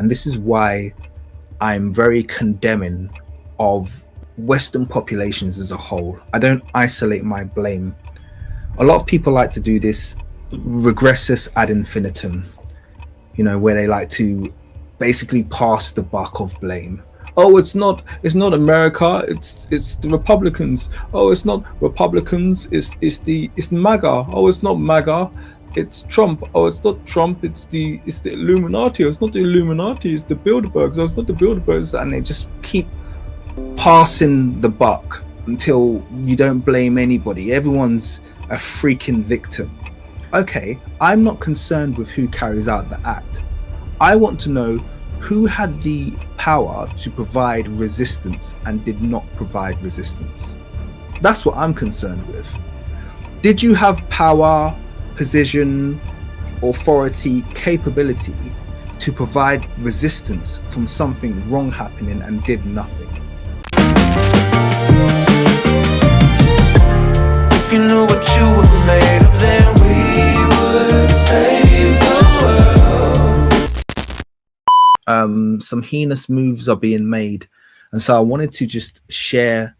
And this is why I'm very condemning of Western populations as a whole. I don't isolate my blame. A lot of people like to do this regressus ad infinitum, you know, where they like to basically pass the buck of blame. Oh, it's not America, it's the Republicans. Oh, it's not Republicans, it's MAGA. Oh, it's not MAGA, it's Trump. Oh, it's not Trump, it's the Illuminati. Oh, it's not the Illuminati, it's the Bilderbergs. Oh, it's not the Bilderbergs. And they just keep passing the buck until you don't blame anybody. Everyone's a freaking victim. Okay, I'm not concerned with who carries out the act. I want to know who had the power to provide resistance and did not provide resistance. That's what I'm concerned with. Did you have power, position, authority, capability to provide resistance from something wrong happening and did nothing? If you knew what you were made of, then we would save the world. Some heinous moves are being made, and so I wanted to just share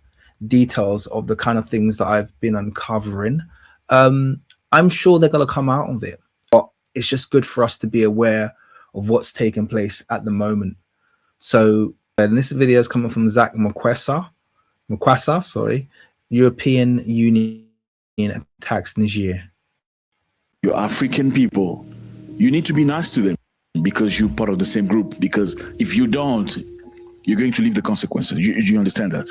details of the kind of things that I've been uncovering. I'm sure they're going to come out of it, but it's just good for us to be aware of what's taking place at the moment. So, and this video is coming from Zach Mokwasa, sorry. European Union attacks Niger. You're African people. You need to be nice to them because you're part of the same group. Because if you don't, you're going to live the consequences. You understand that?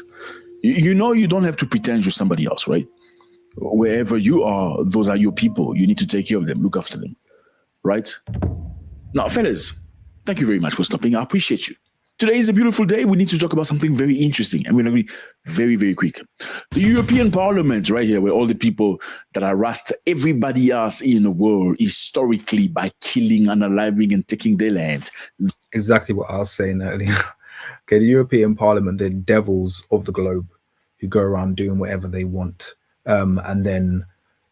You know you don't have to pretend you're somebody else, right? Wherever you are, those are your people. You need to take care of them, look after them, right? Now, fellas, thank you very much for stopping. I appreciate you. Today is a beautiful day. We need to talk about something very interesting, and we're going to be very, very quick. The European Parliament, right here, where all the people that harassed everybody else in the world historically by killing, unaliving, and taking their land. Exactly what I was saying earlier. Okay, the European Parliament, they're devils of the globe who go around doing whatever they want, and then,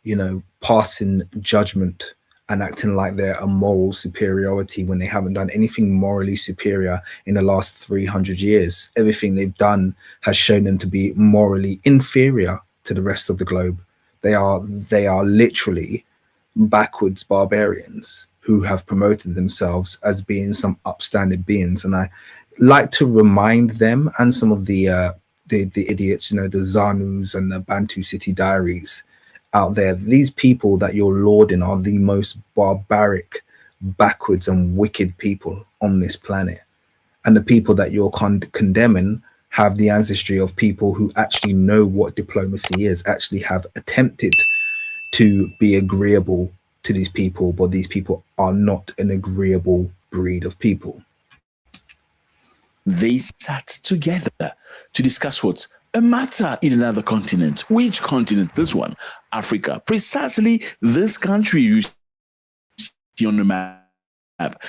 you know, passing judgment and acting like they're a moral superiority when they haven't done anything morally superior in the last 300 years. Everything they've done has shown them to be morally inferior to the rest of the globe. They are literally backwards barbarians who have promoted themselves as being some upstanding beings. And I like to remind them and some of the idiots, you know, the Zanus and the Bantu City Diaries out there, these people that you're lauding are the most barbaric, backwards and wicked people on this planet. And the people that you're condemning have the ancestry of people who actually know what diplomacy is, actually have attempted to be agreeable to these people, but these people are not an agreeable breed of people. They sat together to discuss what's a matter in another continent. Which continent? This one, Africa. Precisely this country you see on the map.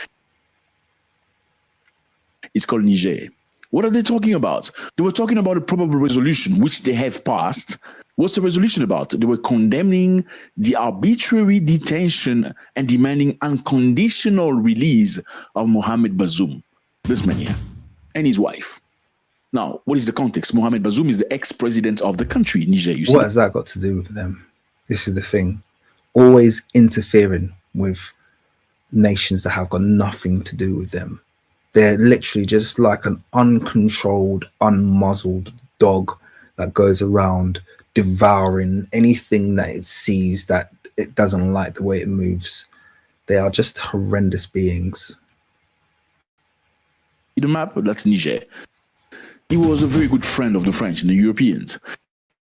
It's called Niger. What are they talking about? They were talking about a probable resolution, which they have passed. What's the resolution about? They were condemning the arbitrary detention and demanding unconditional release of Mohamed Bazoum, this man here, and his wife. Now, what is the context? Mohamed Bazoum is the ex-president of the country, Niger. You see? What has that got to do with them? This is the thing. Always interfering with nations that have got nothing to do with them. They're literally just like an uncontrolled, unmuzzled dog that goes around devouring anything that it sees that it doesn't like the way it moves. They are just horrendous beings. The map, that's Niger. He was a very good friend of the French and the Europeans.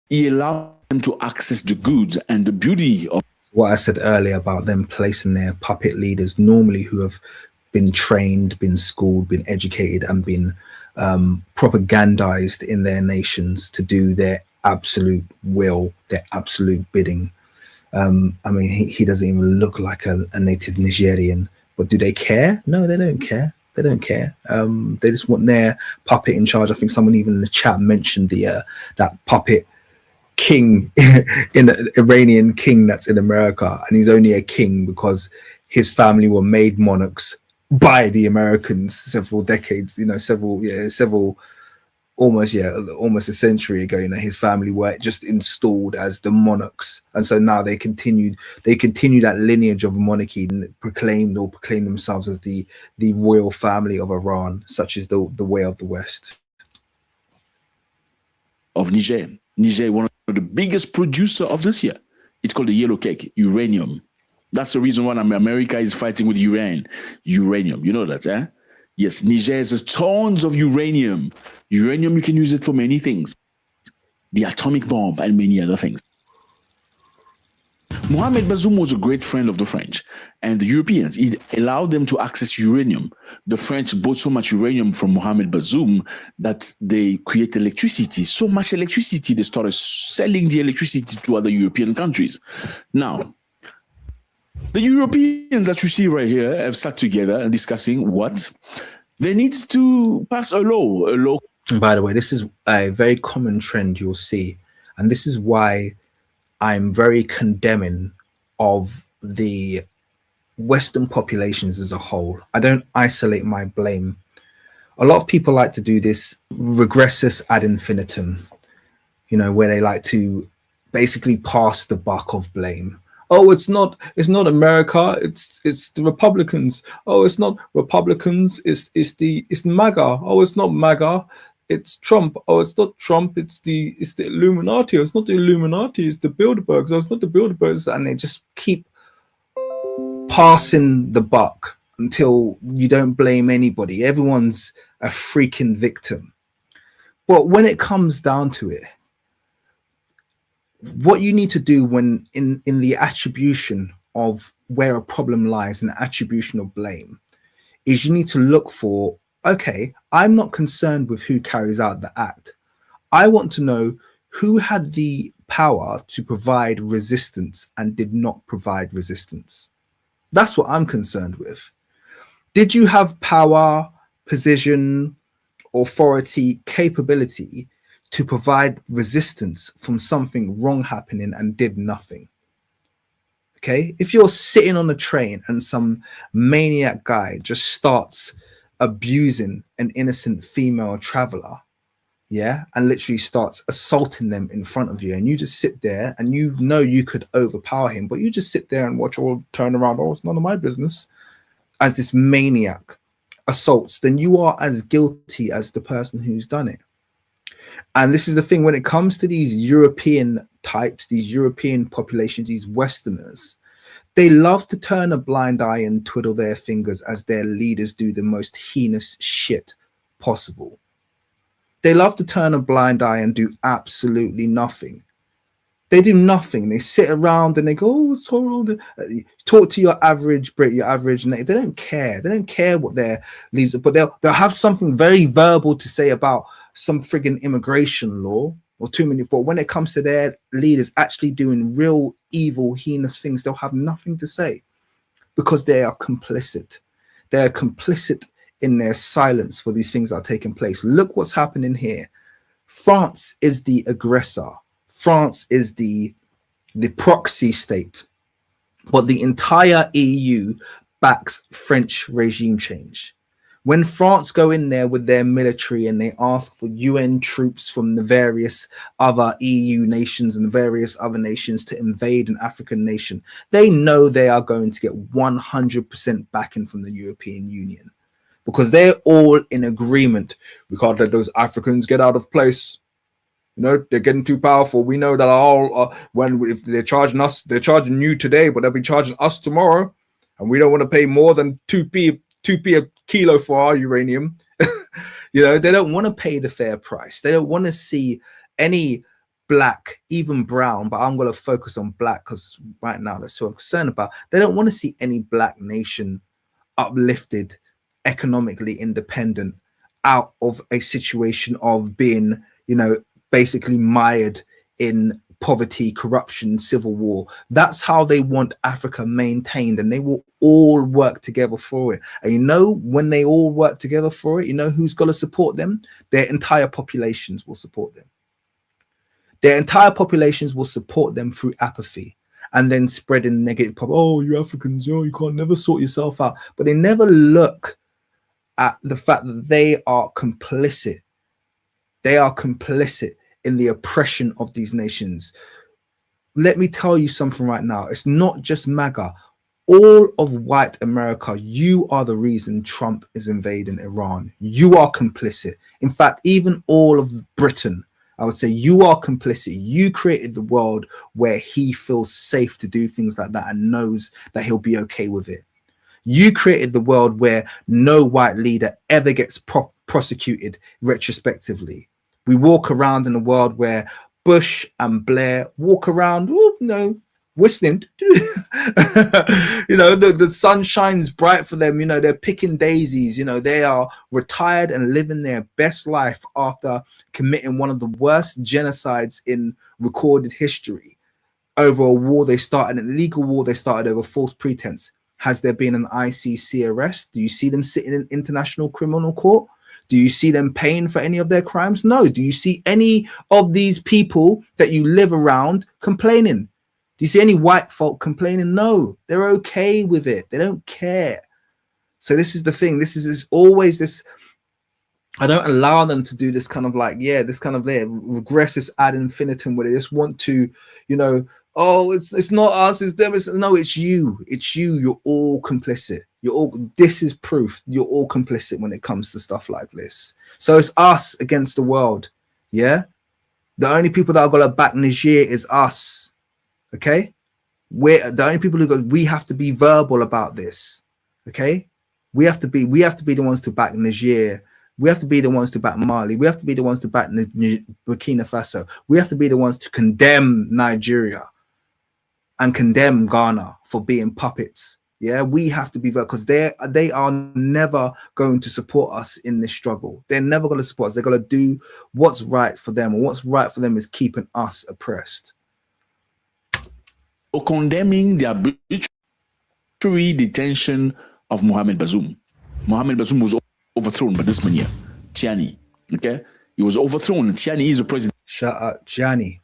He allowed them to access the goods and the beauty of what I said earlier about them placing their puppet leaders, normally who have been trained, been schooled, been educated, and been propagandized in their nations to do their absolute will, their absolute bidding. I mean, he doesn't even look like a native Nigerian, but do they care? No, they don't care. They don't care. They just want their puppet in charge. I think someone even in the chat mentioned that puppet king, in the Iranian king that's in America, and he's only a king because his family were made monarchs by the Americans several decades, several almost a century ago. His family were just installed as the monarchs, and so now they continue that lineage of monarchy and proclaim themselves as the royal family of Iran, such as the way of the West. Of Niger. Niger, one of the biggest producer of this year. It's called the yellow cake, uranium. That's the reason why America is fighting with uranium. You know that, eh? Yes, Niger has tons of uranium. Uranium, you can use it for many things. The atomic bomb and many other things. Mohamed Bazoum was a great friend of the French and the Europeans. He allowed them to access uranium. The French bought so much uranium from Mohamed Bazoum that they created electricity. So much electricity, they started selling the electricity to other European countries. Now, the Europeans that you see right here have sat together and discussing what? They need to pass a law. By the way, this is a very common trend you'll see. And this is why I'm very condemning of the Western populations as a whole. I don't isolate my blame. A lot of people like to do this regressus ad infinitum, where they like to basically pass the buck of blame. Oh, it's not America, it's the Republicans. Oh, it's not Republicans, it's MAGA. Oh, it's not MAGA, it's Trump. Oh, it's not Trump, it's the Illuminati. Oh, it's not the Illuminati, it's the Bilderbergs. Oh, it's not the Bilderbergs. And they just keep passing the buck until you don't blame anybody. Everyone's a freaking victim. But when it comes down to it, what you need to do when in the attribution of where a problem lies and attribution of blame is you need to look for, okay, I'm not concerned with who carries out the act. I want to know who had the power to provide resistance and did not provide resistance. That's what I'm concerned with. Did you have power, position, authority, capability to provide resistance from something wrong happening and did nothing? Okay, if you're sitting on a train and some maniac guy just starts abusing an innocent female traveler, and literally starts assaulting them in front of you, and you just sit there and you could overpower him, but you just sit there and watch all turn around, oh, it's none of my business, as this maniac assaults, then you are as guilty as the person who's done it. And this is the thing, when it comes to these European types, these European populations, these Westerners, they love to turn a blind eye and twiddle their fingers as their leaders do the most heinous shit possible. They love to turn a blind eye and do absolutely nothing. They do nothing. They sit around and they go, oh, it's horrible. Talk to your average Brit, your average, they don't care. They don't care what their leaders are, but they'll have something very verbal to say about some friggin' immigration law or too many. But when it comes to their leaders actually doing real evil, heinous things, they'll have nothing to say because they are complicit. They're complicit in their silence for these things that are taking place. Look what's happening here. France is the aggressor. France is the proxy state, but the entire EU backs French regime change. When France go in there with their military and they ask for UN troops from the various other EU nations and various other nations to invade an African nation, they know they are going to get 100% backing from the European Union because they're all in agreement. We can't let those Africans get out of place. They're getting too powerful. We know that if they're charging us, they're charging you today, but they'll be charging us tomorrow. And we don't want to pay more than 2p a kilo for our uranium. They don't want to pay the fair price. They don't want to see any black, even brown, but I'm going to focus on black because right now that's what I'm concerned about. They don't want to see any black nation uplifted, economically independent, out of a situation of being, basically mired in poverty, corruption, civil war. That's how they want Africa maintained, and they will all work together for it. And when they all work together for it, who's going to support them? Their entire populations will support them. Their entire populations will support them through apathy. and then spreading negative pop. Oh, you Africans, oh, you can't never sort yourself out. But they never look at the fact that they are complicit. They are complicit in the oppression of these nations. Let me tell you something right now. It's not just MAGA. All of white America, you are the reason Trump is invading Iran. You are complicit. In fact, even all of Britain, I would say you are complicit. You created the world where he feels safe to do things like that and knows that he'll be okay with it. You created the world where no white leader ever gets prosecuted retrospectively. We walk around in a world where Bush and Blair walk around, whistling. The sun shines bright for them. They're picking daisies. They are retired and living their best life after committing one of the worst genocides in recorded history over a war they started, an illegal war they started over false pretense. Has there been an ICC arrest? Do you see them sitting in International Criminal Court? Do you see them paying for any of their crimes? No. Do you see any of these people that you live around complaining? Do you see any white folk complaining? No, they're okay with it. They don't care. So this is the thing. This is always this. I don't allow them to do this kind of this kind of regress this ad infinitum where they just want to, oh, it's not us, it's them. No, it's you. It's you. You're all complicit. This is proof you're all complicit when it comes to stuff like this. So it's us against the world. Yeah. The only people that are going to back Niger is us. Okay. We're the only people who go, we have to be verbal about this. Okay. We have to be the ones to back Niger. We have to be the ones to back Mali. We have to be the ones to back Burkina Faso. We have to be the ones to condemn Nigeria and condemn Ghana for being puppets. Yeah, we have to be there because they are never going to support us in this struggle. They're never going to support us. They're going to do what's right for them, and what's right for them is keeping us oppressed. Condemning the arbitrary detention of Mohamed Bazoum. Mohamed Bazoum was overthrown by this man here, Tchiani. Okay, he was overthrown. Tchiani is the president. Shout out Tchiani.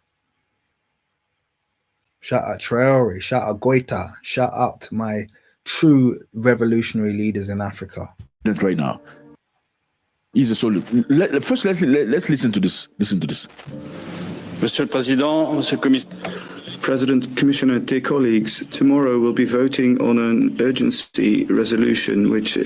Shout out Traore. Shout out Goita. Shout out to my true revolutionary leaders in Africa. Right now, he's a solo. First, let's listen to this. Listen to this. Monsieur le Président, Monsieur le Commissaire. President, Commissioner, dear colleagues, tomorrow we'll be voting on an urgency resolution which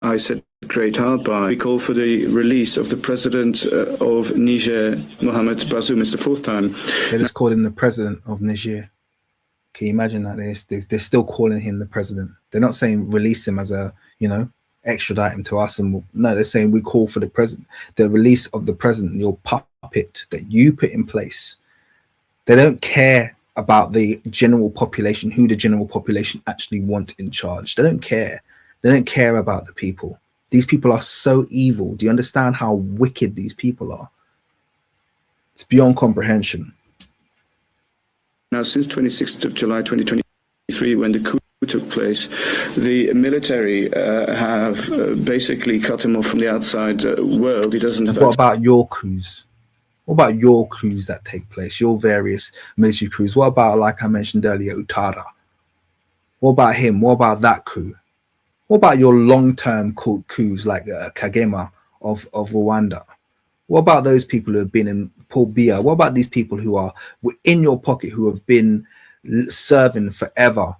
I set great heart by. We call for the release of the president of Niger, Mohamed Bazoum. It's the fourth time. They just called him the president of Niger. Can you imagine that? They're still calling him the president. They're not saying release him as a, extradite him to us. No, they're saying we call for the release of the president, your puppet that you put in place. They don't care about the general population, who the general population actually want in charge. They don't care. They don't care about the people. These people are so evil. Do you understand how wicked these people are? It's beyond comprehension. Now, since 26th of July 2023, when the coup took place, the military have basically cut him off from the outside world. He doesn't have. What about your coups? What about your coups that take place? Your various military coups? What about, like I mentioned earlier, Ouattara? What about him? What about that coup? What about your long-term coups like Kagame of Rwanda? What about those people who have been in Paul Biya? What about these people who are in your pocket, who have been serving forever,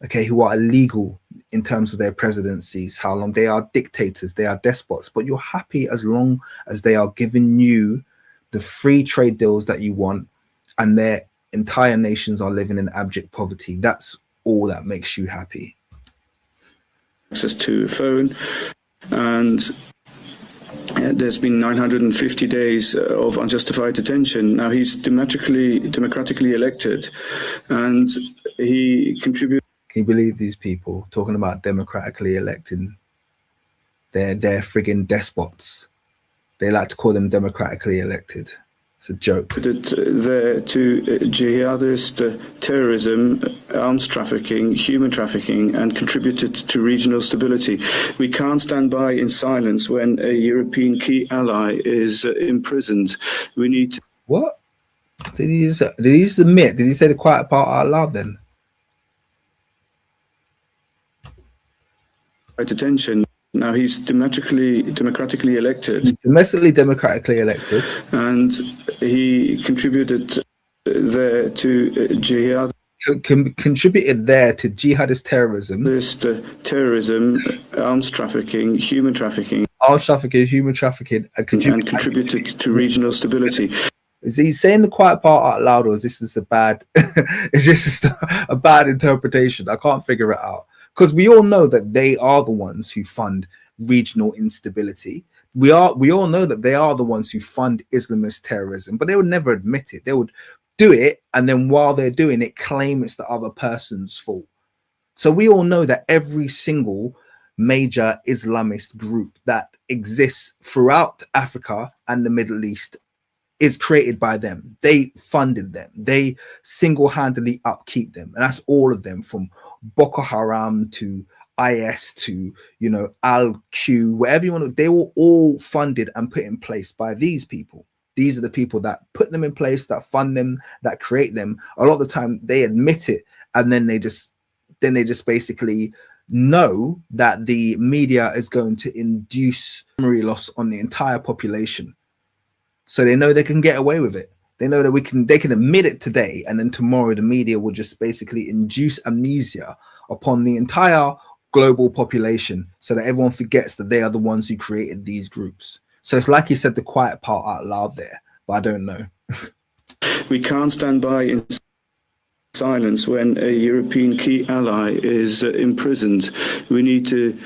okay, who are illegal in terms of their presidencies? How long? They are dictators, they are despots, but you're happy as long as they are giving you the free trade deals that you want, and their entire nations are living in abject poverty. That's all that makes you happy. Access to a phone, and there's been 950 days of unjustified detention. Now he's democratically elected, and he contributes. Can you believe these people talking about democratically elected? They're friggin' despots. They like to call them democratically elected. It's a joke. There to jihadist terrorism, arms trafficking, human trafficking, and contributed to regional stability. We can't stand by in silence when a European key ally is imprisoned. We need to... What? Did he just admit? Did he say the quiet part out loud then? Right attention. Now he's democratically elected. He's domestically democratically elected, and he contributed there to jihad. Contributed there to jihadist terrorism, terrorism, arms trafficking, human trafficking, and contributed to regional stability. Is he saying the quiet part out loud, or is this just a bad? It's just a bad interpretation. I can't figure it out, because we all know that they are the ones who fund regional instability. We all know that they are the ones who fund Islamist terrorism, but they would never admit it. They would do it, and then while they're doing it, claim it's the other person's fault. So we all know that every single major Islamist group that exists throughout Africa and the Middle East is created by them. They funded them. They single-handedly upkeep them. And that's all of them, from Boko Haram to IS to, Al-Q, whatever you want to, they were all funded and put in place by these people. These are the people that put them in place, that fund them, that create them. A lot of the time they admit it, and then they just basically know that the media is going to induce memory loss on the entire population. So they know they can get away with it. They know that they can admit it today, and then tomorrow the media will just basically induce amnesia upon the entire global population, so that everyone forgets that they are the ones who created these groups. So it's like you said the quiet part out loud there, but I don't know. We can't stand by in silence when a European key ally is imprisoned. We need to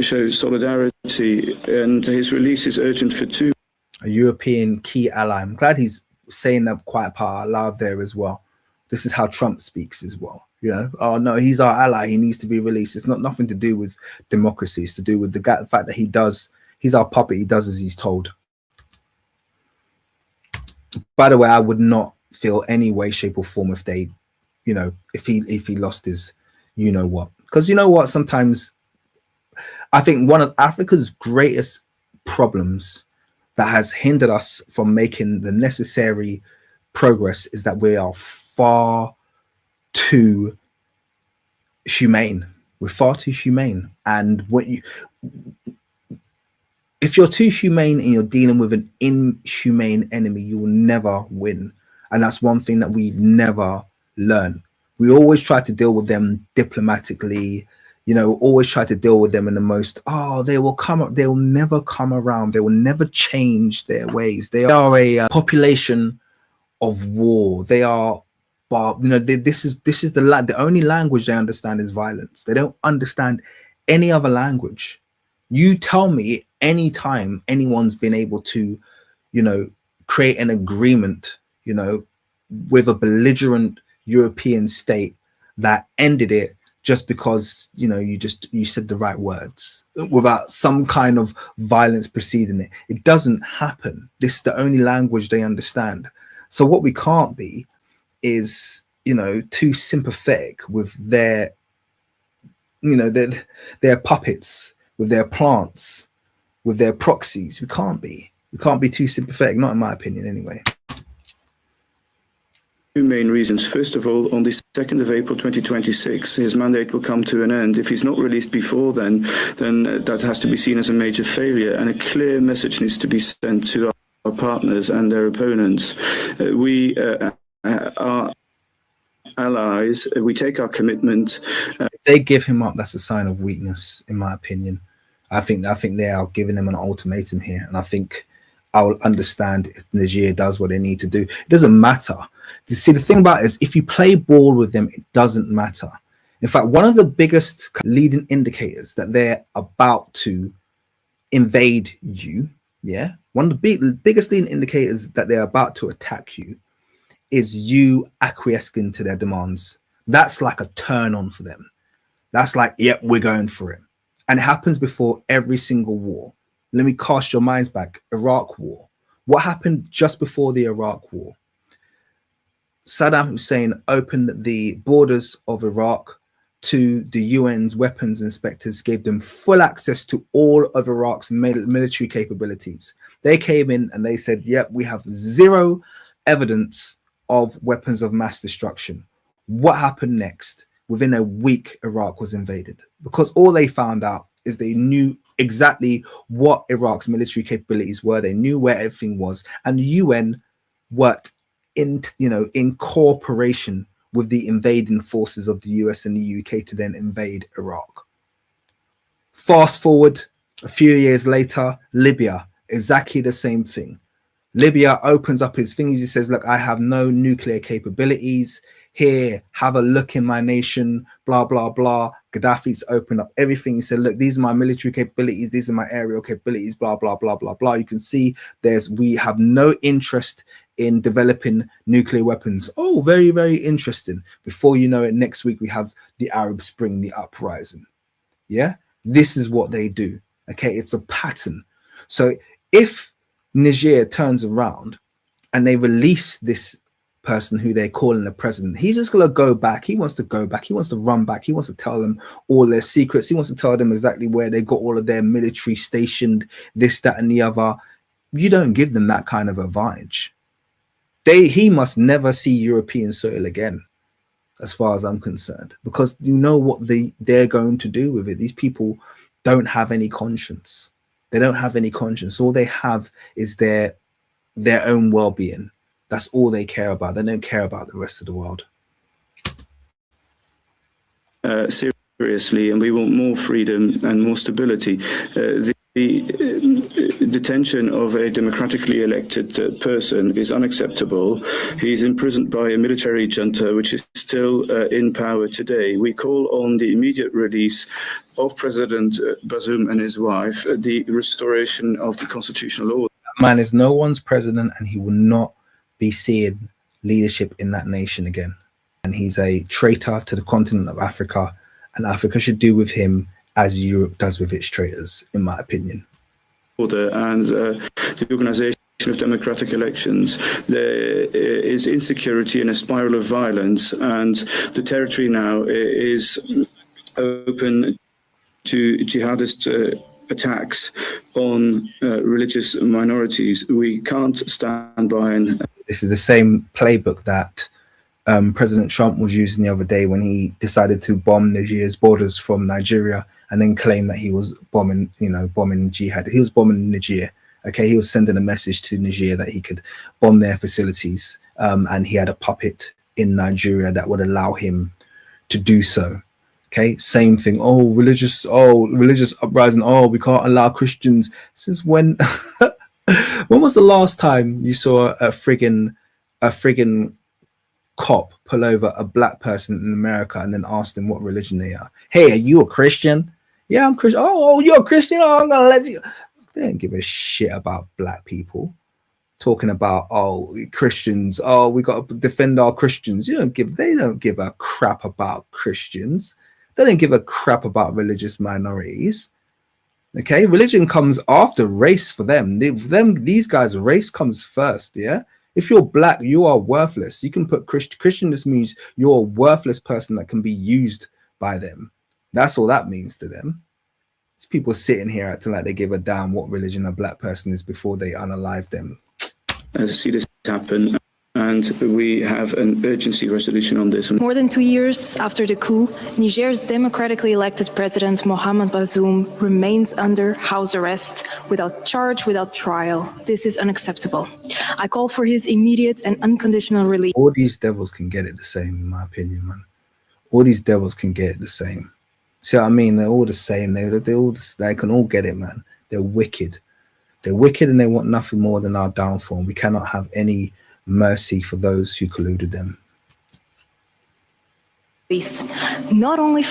show solidarity, and his release is urgent for two. A European key ally. I'm glad he's saying that quiet part out loud there as well. This is how Trump speaks as well. Oh no, he's our ally. He needs to be released. It's nothing to do with democracy. It's to do with the fact that he's our puppet. He does as he's told. By the way, I would not feel any way, shape, or form if they, if he lost his, because sometimes I think one of Africa's greatest problems that has hindered us from making the necessary progress is that we are far too humane. We're far too humane. And if you're too humane and you're dealing with an inhumane enemy, you will never win. And that's one thing that we've never learned. We always try to deal with them diplomatically, always try to deal with them in the most, they will never come around. They will never change their ways. They are a population of war. They are, this is the only language they understand is violence. They don't understand any other language. You tell me any time anyone's been able to, create an agreement, with a belligerent European state that ended it just because you said the right words without some kind of violence preceding it. It doesn't happen. This is the only language they understand. So what we can't be is too sympathetic with their their puppets, with their plants, with their proxies. We can't be too sympathetic, not in my opinion anyway. Two main reasons. First of all, on the 2nd of April 2026, his mandate will come to an end. If he's not released before then that has to be seen as a major failure, and a clear message needs to be sent to our partners and their opponents. We are allies. We take our commitment. If they give him up, that's a sign of weakness, in my opinion. I think they are giving him an ultimatum here, and I think I will understand if Niger does what they need to do. It doesn't matter. You see, the thing about it is, if you play ball with them, it doesn't matter. In fact, one of the biggest leading indicators that they're about to invade you, one of the biggest leading indicators that they're about to attack you is you acquiescing to their demands. That's like a turn on for them. That's like, yep, we're going for it. And it happens before every single war. Let me cast your minds back. Iraq war. What happened just before the Iraq war? Saddam Hussein opened the borders of Iraq to the UN's weapons inspectors, gave them full access to all of Iraq's military capabilities. They came in and they said, yep, we have zero evidence of weapons of mass destruction. What happened next? Within a week, Iraq was invaded, because all they found out is they knew exactly what Iraq's military capabilities were. They knew where everything was, and the UN worked in cooperation with the invading forces of the US and the UK to then invade Iraq. Fast forward a few years later, Libya, exactly the same thing. Libya opens up his things. He says, look, I have no nuclear capabilities. Here, have a look in my nation, blah, blah, blah. Gaddafi's opened up everything. He said, look, these are my military capabilities. These are my aerial capabilities, blah, blah, blah, blah, blah. You can see we have no interest in developing nuclear weapons. Oh, very, very interesting. Before you know it, next week we have the Arab Spring, the uprising. Yeah, this is what they do. Okay, it's a pattern. So if Niger turns around and they release this person who they're calling the president, he's just going to go back. He wants to go back. He wants to run back. He wants to tell them all their secrets. He wants to tell them exactly where they got all of their military stationed, this, that, and the other. You don't give them that kind of advantage. He must never see European soil again, as far as I'm concerned, because you know what they're going to do with it. These people don't have any conscience. They don't have any conscience. All they have is their own well-being. That's all they care about. They don't care about the rest of the world. Seriously, and we want more freedom and more stability. The detention of a democratically elected person is unacceptable. He's imprisoned by a military junta, which is still in power today. We call on the immediate release of President Bazoum and his wife, the restoration of the constitutional order. That man is no one's president, and he will not be seeing leadership in that nation again. And he's a traitor to the continent of Africa, and Africa should do with him as Europe does with its traitors, in my opinion. Order and the organization of democratic elections. There is insecurity and a spiral of violence, and the territory now is open to jihadist attacks on religious minorities. We can't stand by and... This is the same playbook that President Trump was using the other day when he decided to bomb Niger's borders from Nigeria, and then claim that he was bombing jihad. He was bombing Niger. Okay, he was sending a message to Niger that he could bomb their facilities, and he had a puppet in Nigeria that would allow him to do so. Okay, same thing. Oh, religious uprising. Oh, we can't allow Christians. Since when? When was the last time you saw a friggin' cop pull over a black person in America and then ask them what religion they are? Hey, are you a Christian? Yeah, I'm Christian. Oh, you're a Christian? Oh, I'm gonna let you. They don't give a shit about black people. Talking about, oh, Christians, oh, we got to defend our Christians. They don't give a crap about Christians. They don't give a crap about religious minorities. Okay, religion comes after race for them. These guys, race comes first. Yeah, if you're black, you are worthless. You can put Christian. This means you're a worthless person that can be used by them. That's all that means to them. It's people sitting here acting like they give a damn what religion a black person is before they unalive them. See this happen, and we have an urgency resolution on this. More than 2 years after the coup, Niger's democratically elected president Mohamed Bazoum remains under house arrest without charge, without trial. This is unacceptable. I call for his immediate and unconditional release. All these devils can get it the same, in my opinion, man. All these devils can get it the same. See what I mean? They're all the same. They can all get it, man. They're wicked. They're wicked, and they want nothing more than our downfall. We cannot have any mercy for those who colluded them. Not only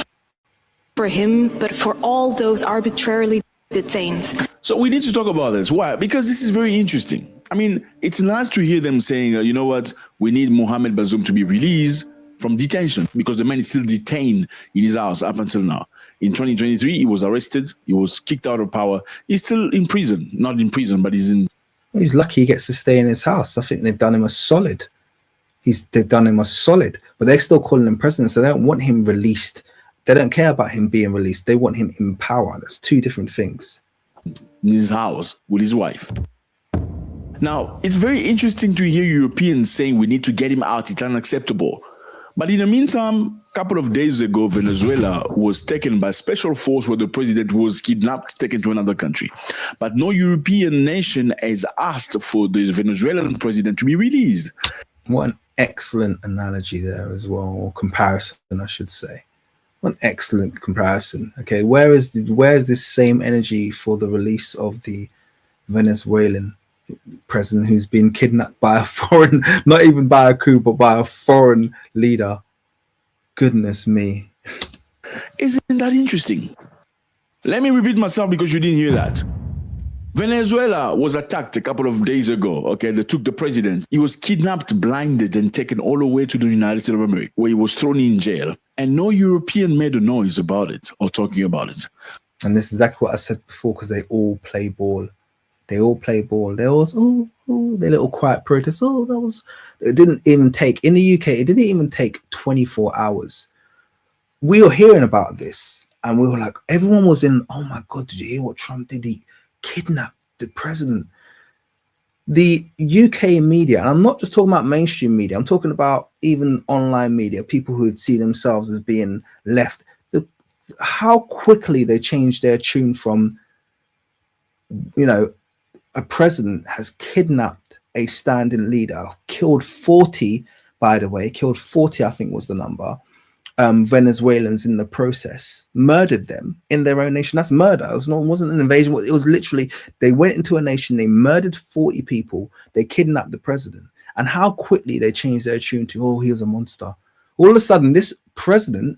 for him, but for all those arbitrarily detained. So we need to talk about this. Why? Because this is very interesting. I mean, it's nice to hear them saying, you know what, we need Mohamed Bazoum to be released from detention, because the man is still detained in his house up until now. In 2023, he was arrested. He was kicked out of power. He's still in prison. Not in prison, but he's in... He's lucky he gets to stay in his house. I think they've done him a solid. They've done him a solid, but they're still calling him president. So they don't want him released. They don't care about him being released. They want him in power. That's two different things. In his house with his wife. Now, it's very interesting to hear Europeans saying we need to get him out. It's unacceptable. But in the meantime, a couple of days ago, Venezuela was taken by special force where the president was kidnapped, taken to another country. But no European nation has asked for the Venezuelan president to be released. What an excellent analogy there as well, or comparison, I should say. What an excellent comparison. Okay, where is this same energy for the release of the Venezuelan president who's been kidnapped by a foreign, not even by a coup, but by a foreign leader? Goodness me. Isn't that interesting? Let me repeat myself because you didn't hear that. Venezuela was attacked a couple of days ago. Okay, they took the president. He was kidnapped, blinded, and taken all the way to the United States of America, where he was thrown in jail. And no European made a noise about it or talking about it. And this is exactly what I said before, because they all play ball. They all play ball. They all, their little quiet protest. Oh, that was, it didn't even take, in the UK, it didn't even take 24 hours. We were hearing about this and we were like, everyone was in, oh my God, did you hear what Trump did? He kidnapped the president. The UK media, and I'm not just talking about mainstream media, I'm talking about even online media, people who would see themselves as being left, how quickly they changed their tune from, you know, a president has kidnapped a standing leader, killed 40, by the way, killed 40, I think was the number, Venezuelans in the process, murdered them in their own nation. That's murder. It wasn't an invasion. It was literally, they went into a nation, they murdered 40 people, they kidnapped the president. And how quickly they changed their tune to, oh, he was a monster. All of a sudden, this president,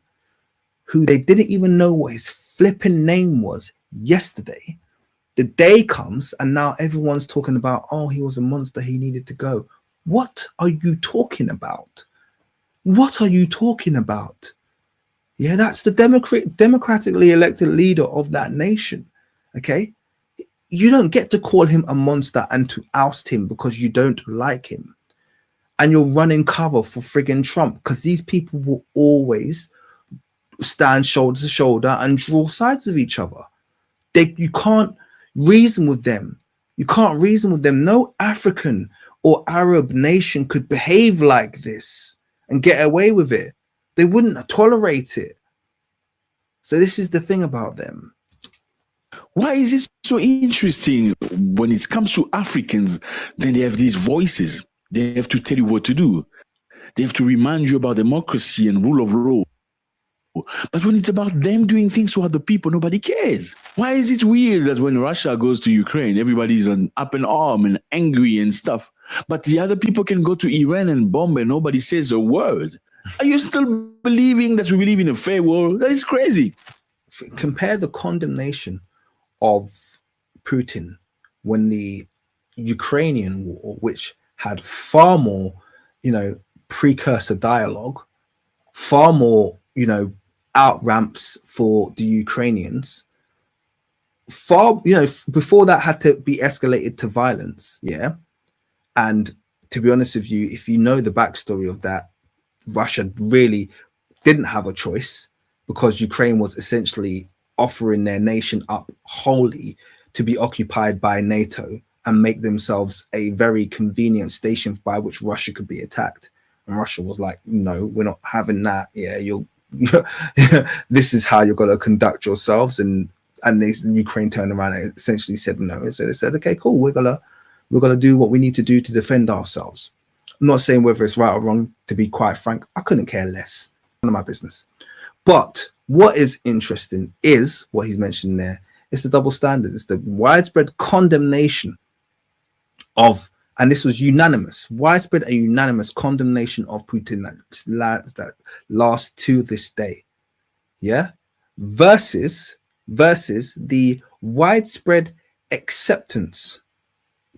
who they didn't even know what his flipping name was yesterday, the day comes and now everyone's talking about, oh, he was a monster, he needed to go. What are you talking about? What are you talking about? Yeah, that's the democratically elected leader of that nation. Okay, you don't get to call him a monster and to oust him because you don't like him. And you're running cover for friggin' Trump, because these people will always stand shoulder to shoulder and draw sides of each other. You can't reason with them. You can't reason with them. No African or Arab nation could behave like this and get away with it. They wouldn't tolerate it. So this is the thing about them. Why is it so interesting when it comes to Africans? Then they have these voices. They have to tell you what to do. They have to remind you about democracy and rule of law. But when it's about them doing things to other people, nobody cares. Why is it weird that when Russia goes to Ukraine, everybody's up in arm and angry and stuff, but the other people can go to Iran and bomb and nobody says a word? Are you still believing that we believe in a fair world? That is crazy. Compare the condemnation of Putin when the Ukrainian war, which had far more, you know, precursor dialogue, far more, you know, out ramps for the Ukrainians, far, you know, before that had to be escalated to violence. Yeah. And to be honest with you, if you know the backstory of that, Russia really didn't have a choice, because Ukraine was essentially offering their nation up wholly to be occupied by NATO and make themselves a very convenient station by which Russia could be attacked. And Russia was like, no, we're not having that. Yeah, this is how you're going to conduct yourselves. And Ukraine turned around and essentially said no. So they said, okay, cool, we're gonna do what we need to do to defend ourselves. I'm not saying whether it's right or wrong, to be quite frank. I couldn't care less. None of my business. But what is interesting is what he's mentioned there. It's the double standard. It's the widespread condemnation of, and this was unanimous, widespread and unanimous condemnation of Putin that lasts to this day. Yeah. Versus the widespread acceptance.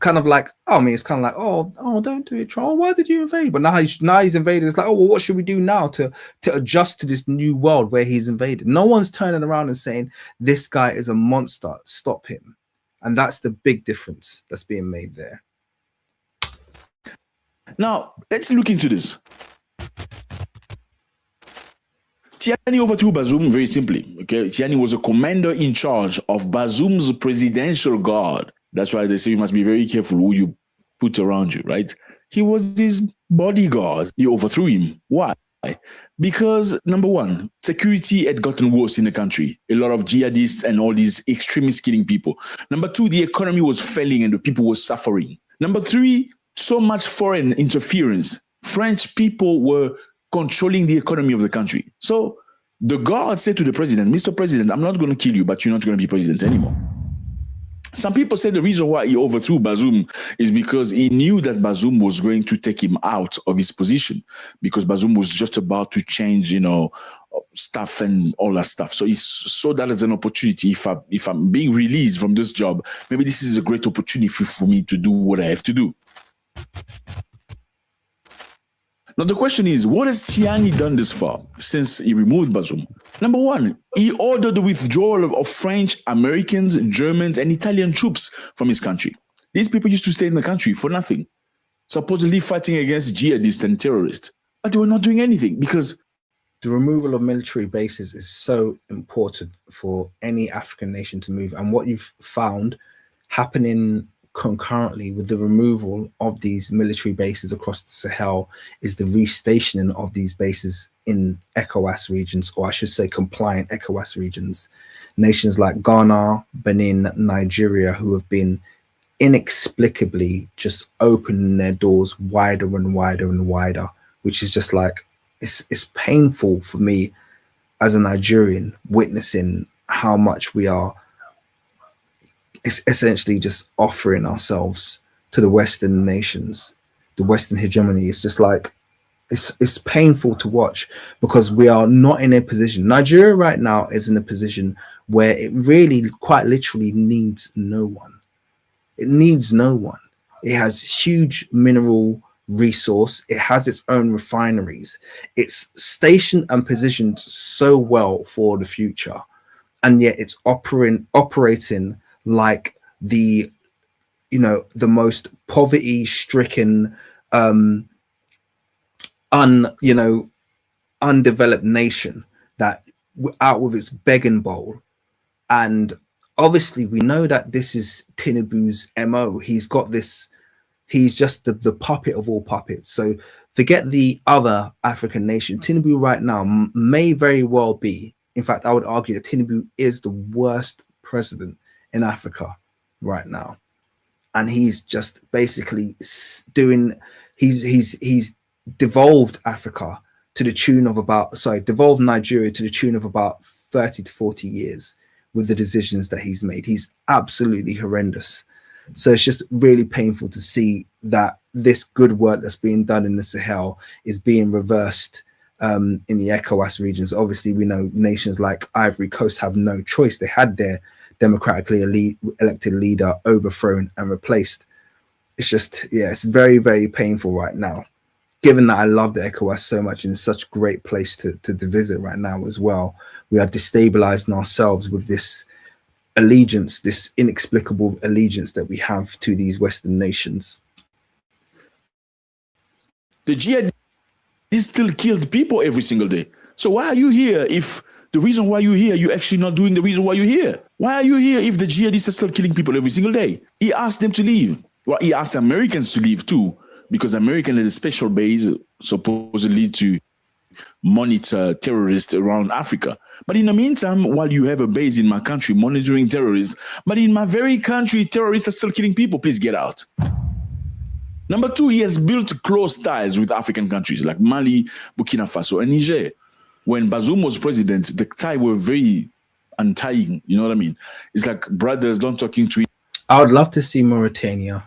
Kind of like, oh, I mean, it's kind of like, oh, don't do it, Trump. Oh, why did you invade? But now he's invaded. It's like, oh, well, what should we do now to adjust to this new world where he's invaded? No one's turning around and saying this guy is a monster. Stop him. And that's the big difference that's being made there. Now, let's look into this. Tchiani overthrew Bazoum very simply. Okay, Tchiani was a commander in charge of Bazoum's presidential guard. That's why they say you must be very careful who you put around you, right? He was his bodyguard. You overthrew him. Why? Because number one, security had gotten worse in the country. A lot of jihadists and all these extremists killing people. Number two, the economy was failing and the people were suffering. Number three, so much foreign interference. French people were controlling the economy of the country. So the guard said to the president, Mr. President, I'm not going to kill you, but you're not going to be president anymore. Some people say the reason why he overthrew Bazoum is because he knew that Bazoum was going to take him out of his position, because Bazoum was just about to change, stuff and all that stuff. So he saw that as an opportunity. If I'm being released from this job, maybe this is a great opportunity for me to do what I have to do. Now, the question is, what has Tchiani done this far since he removed Bazoum? Number one, he ordered the withdrawal of French, Americans, Germans, and Italian troops from his country. These people used to stay in the country for nothing, supposedly fighting against jihadists and terrorists, but they were not doing anything because the removal of military bases is so important for any African nation to move. And what you've found happening concurrently with the removal of these military bases across the Sahel is the restationing of these bases in ECOWAS regions, or I should say compliant ECOWAS regions. Nations like Ghana, Benin, Nigeria, who have been inexplicably just opening their doors wider and wider and wider, which is just like, it's painful for me as a Nigerian witnessing how much we are essentially just offering ourselves to the Western nations, the Western hegemony. It's just like, it's painful to watch, because we are not in a position. Nigeria right now is in a position where it really quite literally needs no one. It needs no one. It has huge mineral resource. It has its own refineries. It's stationed and positioned so well for the future, and yet it's operating like the most poverty stricken undeveloped nation, that out with its begging bowl. And obviously we know that this is Tinubu's MO. He's got this, he's just the puppet of all puppets. So forget the other African nation. Tinubu right now may very well be, in fact I would argue that Tinubu is the worst president in Africa right now, and he's just basically doing, he's devolved Africa to the tune of devolved Nigeria to the tune of about 30 to 40 years with the decisions that he's made. He's absolutely horrendous. So it's just really painful to see that this good work that's being done in the Sahel is being reversed in the ECOWAS regions. Obviously we know nations like Ivory Coast have no choice. They had their democratically elected leader overthrown and replaced. It's just, yeah, it's very, very painful right now, given that I love the ECOWAS so much and it's such a great place to visit right now as well. We are destabilizing ourselves with this allegiance, this inexplicable allegiance that we have to these Western nations. the jihadists still killed people every single day. So why are you here if the reason why you're here, you're actually not doing the reason why you're here? Why are you here if the jihadists are still killing people every single day? He asked them to leave. Well, he asked Americans to leave too, because American had a special base supposedly to monitor terrorists around Africa. But in the meantime, while you have a base in my country monitoring terrorists, but in my very country, terrorists are still killing people, please get out. Number two, he has built close ties with African countries like Mali, Burkina Faso, and Niger. When Bazoum was president, the ties were very untying, you know what I mean? It's like brothers don't talking to each other. I would love to see Mauritania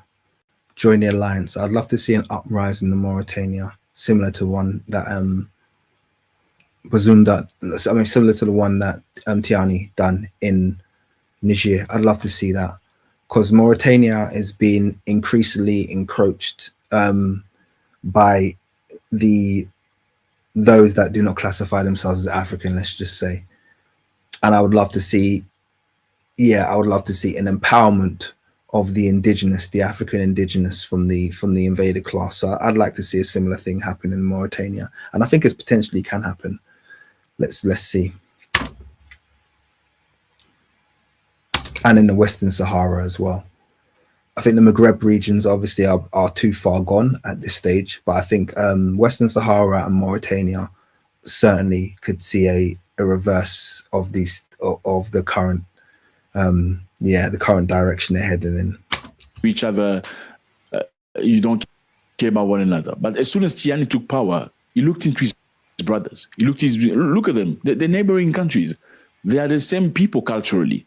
join the alliance. I'd love to see an uprising in Mauritania, similar to one that Bazoum done. I mean, similar to the one that Tchiani done in Niger. I'd love to see that, because Mauritania is being increasingly encroached by those that do not classify themselves as African, let's just say. And I would love to see, I would love to see an empowerment of the indigenous, the African indigenous from the invaded class. So I'd like to see a similar thing happen in Mauritania, and I think it potentially can happen. Let's see. And in the Western Sahara as well. I think the Maghreb regions obviously are too far gone at this stage, but I think Western Sahara and Mauritania certainly could see a reverse of these of the current the current direction they're heading in. Each other, you don't care about one another. But as soon as Tchiani took power, he looked into his brothers. He look at them, the neighboring countries. They are the same people culturally.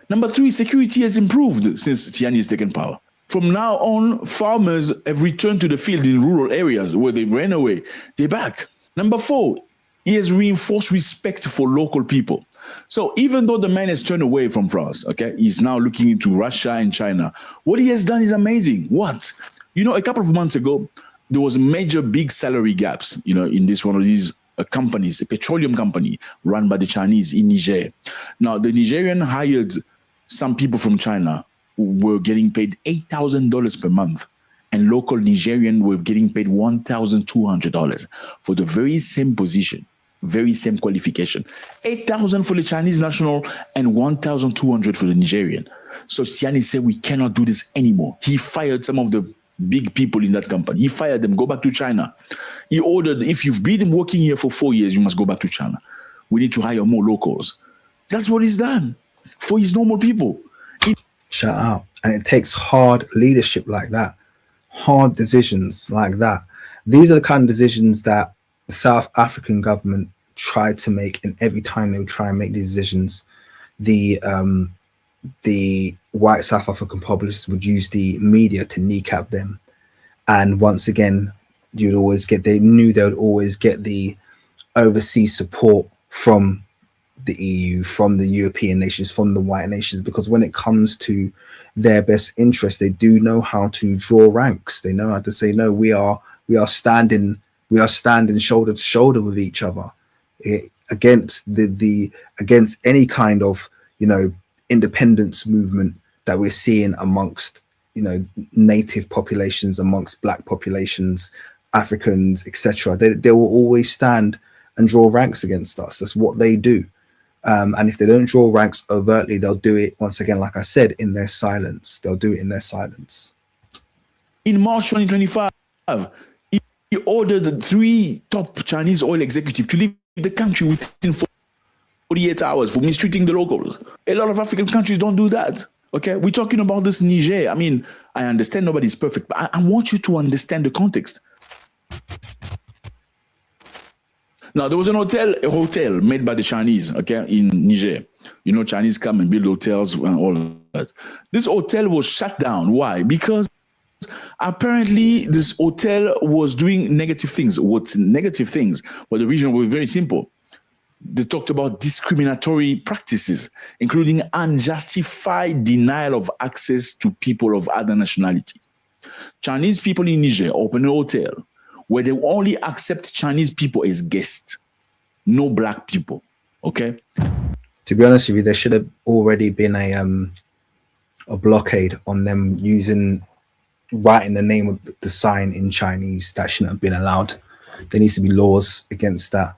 Number three, security has improved since Tchiani has taken power. From now on, farmers have returned to the field in rural areas where they ran away. They're back. Number four, he has reinforced respect for local people. So even though the man has turned away from France, okay, he's now looking into Russia and China. What he has done is amazing. What? You know, a couple of months ago, there was major big salary gaps, you know, in this one of these companies, a petroleum company run by the Chinese in Niger. Now, the Nigerian hired some people from China who were getting paid $8,000 per month, and local Nigerian were getting paid $1,200 for the very same position, very same qualification. 8,000 for the Chinese national and 1,200 for the Nigerian. So Tchiani said, we cannot do this anymore. He fired some of the big people in that company. He fired them, go back to China. He ordered, if you've been working here for 4 years, you must go back to China. We need to hire more locals. That's what he's done for his normal people. Shut up. And it takes hard leadership like that, hard decisions like that. These are the kind of decisions that the South African government tried to make, and every time they would try and make these decisions, the white South African populists would use the media to kneecap them. And once again, they knew they would always get the overseas support from the EU, from the European nations, from the white nations, because when it comes to their best interest, they do know how to draw ranks. They know how to say, no, we are standing shoulder to shoulder with each other against against any kind of, you know, independence movement that we're seeing amongst, you know, native populations, amongst black populations, Africans, etc. They will always stand and draw ranks against us. That's what they do. And if they don't draw ranks overtly, they'll do it, once again, like I said, in their silence. They'll do it in their silence. In March 2025, he ordered the 3 top Chinese oil executives to leave the country within 48 hours for mistreating the locals. A lot of African countries don't do that. Okay, we're talking about this Niger. I mean, I understand nobody's perfect, but I want you to understand the context. Now, there was a hotel made by the Chinese, okay, in Niger. You know, Chinese come and build hotels and all of that. This hotel was shut down. Why? Because apparently this hotel was doing negative things. What negative things? Well, the reason was very simple. They talked about discriminatory practices, including unjustified denial of access to people of other nationalities. Chinese people in Niger opened a hotel where they only accept Chinese people as guests, no black people, okay? To be honest with you, there should have already been a blockade on them writing the name of the sign in Chinese. That shouldn't have been allowed. There needs to be laws against that.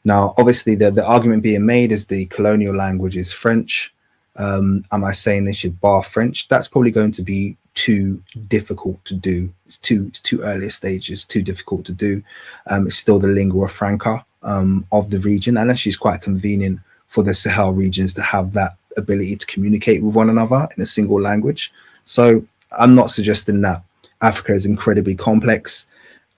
Now, obviously, the argument being made is the colonial language is French. Am I saying they should bar French? That's probably going to be too difficult to do. It's too early stages, too difficult to do. It's still the lingua franca of the region, and actually it's quite convenient for the Sahel regions to have that ability to communicate with one another in a single language. So I'm not suggesting that Africa is incredibly complex.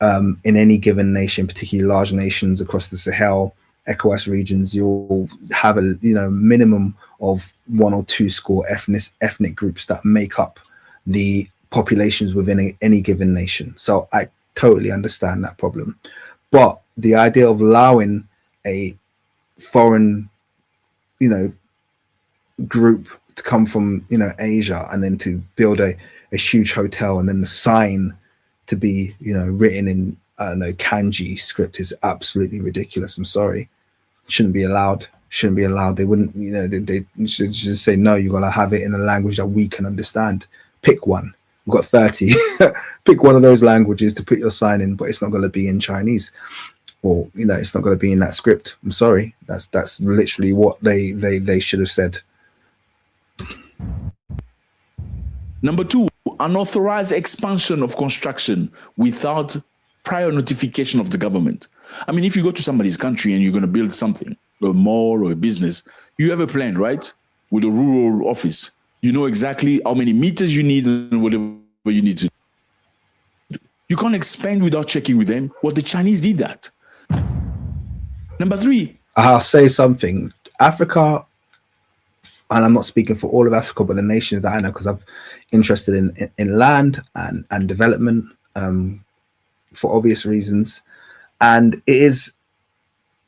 In any given nation, particularly large nations across the Sahel, ECOWAS regions, you'll have a minimum of 1 or 2 score ethnic groups that make up the populations within any given nation. So I totally understand that problem. But the idea of allowing a foreign, group to come from, Asia, and then to build a huge hotel, and then the sign to be, written in, kanji script is absolutely ridiculous. I'm sorry. Shouldn't be allowed. Shouldn't be allowed. They wouldn't, they should just say, no, you got to have it in a language that we can understand. Pick one. We've got 30. Pick one of those languages to put your sign in, but it's not going to be in Chinese, or it's not going to be in that script. I'm sorry. That's literally what they should have said. Number 2, unauthorized expansion of construction without prior notification of the government. I mean, if you go to somebody's country and you're going to build something, a mall or a business, you have a plan, right? With a rural office. You know exactly how many meters you need and whatever you need to do. You can't expand without checking with them. Well, the Chinese did that. Number three. I'll say something. Africa, and I'm not speaking for all of Africa, but the nations that I know, because I'm interested in land and development for obvious reasons. And it is,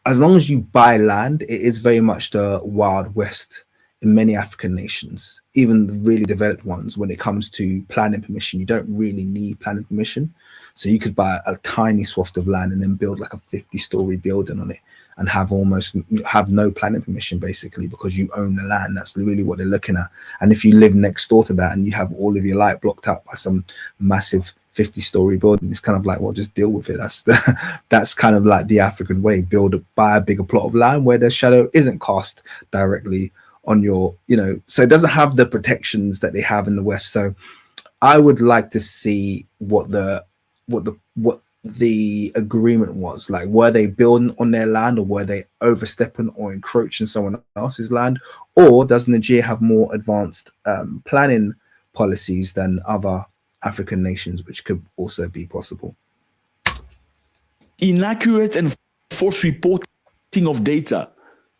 as long as you buy land, it is very much the Wild West in many African nations, even the really developed ones. When it comes to planning permission, you don't really need planning permission. So you could buy a tiny swath of land and then build like a 50-story building on it and have no planning permission, basically, because you own the land. That's really what they're looking at. And if you live next door to that and you have all of your light blocked out by some massive 50-story building, it's kind of like, well, just deal with it. That's kind of like the African way. Buy a bigger plot of land where the shadow isn't cast directly on your, so it doesn't have the protections that they have in the West. So I would like to see what the agreement was. Like, were they building on their land, or were they overstepping or encroaching someone else's land? Or does Niger have more advanced planning policies than other African nations, which could also be possible? Inaccurate and false reporting of data.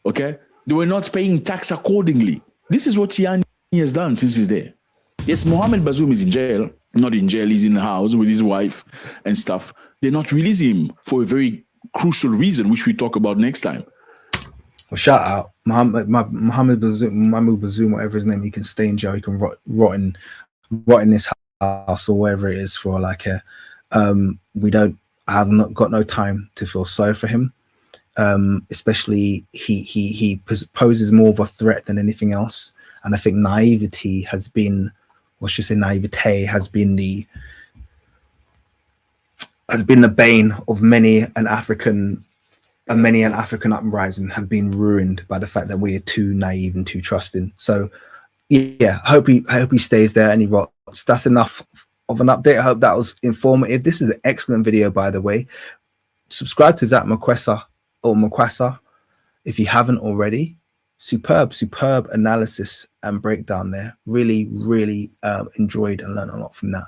Okay, they were not paying tax accordingly. This is what Tchiani has done since he's there. Yes, Mohamed Bazoum is in jail. Not in jail, he's in the house with his wife and stuff. They're not releasing him for a very crucial reason, which we talk about next time. Well, shout out Mohamed Bazoum, whatever his name. He can stay in jail. He can rot in this house or wherever it is for like a. I have not got no time to feel sorry for him. Especially he poses more of a threat than anything else, and I think naivete has been the bane of many an African uprising, have been ruined by the fact that we are too naive and too trusting. So yeah, I hope he stays there and he rots. That's enough of an update. I hope that was informative. This is an excellent video, by the way. Subscribe to Zach Makwasa if you haven't already. Superb analysis and breakdown there. Really enjoyed and learned a lot from that.